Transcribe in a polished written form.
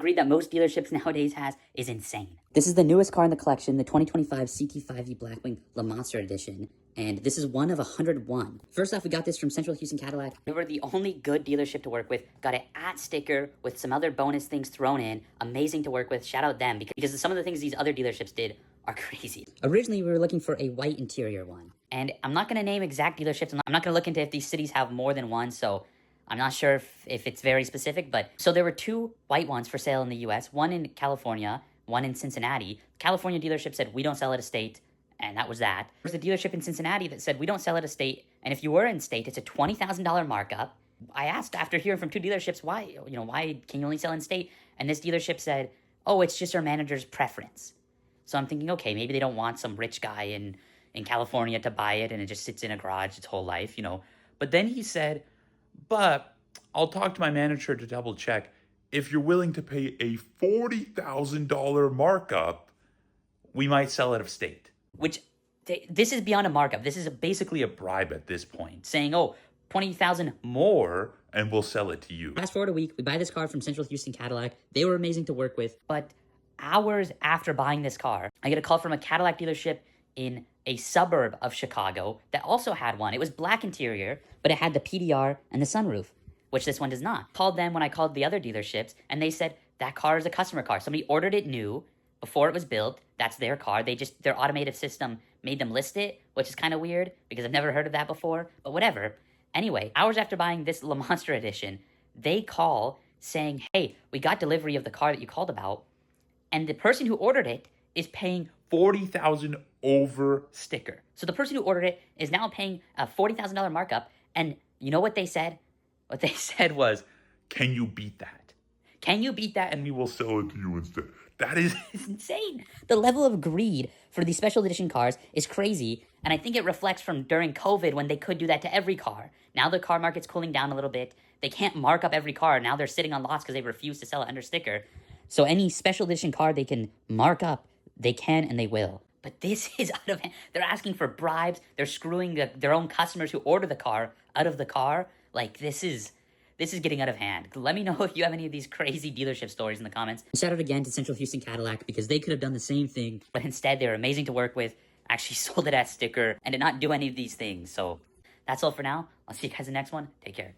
greed that most dealerships nowadays has is insane. This is the newest car in the collection, the 2025 CT5E Blackwing Le Monster Edition. And this is one of 101. First off, we got this from Central Houston Cadillac. We were the only good dealership to work with. Got an @ sticker with some other bonus things thrown in. Amazing to work with. Shout out them because some of the things these other dealerships did are crazy. Originally, we were looking for a white interior one. And I'm not going to name exact dealerships. I'm not going to look into if these cities have more than one. So I'm not sure if it's very specific. But so there were 2 white ones for sale in the US. One in California, one in Cincinnati. California dealership said, we don't sell at a state. And that was that. There's a dealership in Cincinnati that said, we don't sell at a state. And if you were in state, it's a $20,000 markup. I asked after hearing from 2 dealerships, why can you only sell in state? And this dealership said, oh, it's just our manager's preference. So I'm thinking, okay, maybe they don't want some rich guy in California to buy it and it just sits in a garage its whole life, But then he said, but I'll talk to my manager to double check. If you're willing to pay a $40,000 markup, we might sell it of state. Which, this is beyond a markup. This is Basically a bribe at this point. saying, oh, 20,000 More, and we'll sell it to you. Fast forward a week, we buy this car from Central Houston Cadillac. They were amazing to work with. But hours after buying this car, I get a call from a Cadillac dealership in a suburb of Chicago that also had one. It was black interior, but it had the PDR and the sunroof, which this one does not. Called them when I called the other dealerships, and they said that car is a customer car. Somebody ordered it new before it was built. That's their car. Their automated system made them list it, which is kind of weird because I've never heard of that before, but whatever. Anyway, hours after buying this Le Monster Edition, they call saying, hey, we got delivery of the car that you called about, and the person who ordered it is paying $40,000 over sticker. So the person who ordered it is now paying a $40,000 markup, and you know what they said? What they said was, can you beat that? can you beat that? And we will sell it to you instead. That is It's insane. The level of greed for these special edition cars is crazy, and I think it reflects from during COVID when they could do that to every car. Now the car market's cooling down a little bit. They can't mark up every car. Now they're sitting on lots because they refuse to sell it under sticker. So any special edition car they can mark up, they can and they will. But this is out of hand. They're asking for bribes. They're screwing their own customers who order the car out of the car. Like, this is getting out of hand. Let me know if you have any of these crazy dealership stories in the comments. Shout out again to Central Houston Cadillac because they could have done the same thing, but instead they were amazing to work with, actually sold it as sticker, and did not do any of these things. So that's all for now. I'll see you guys in the next one. Take care.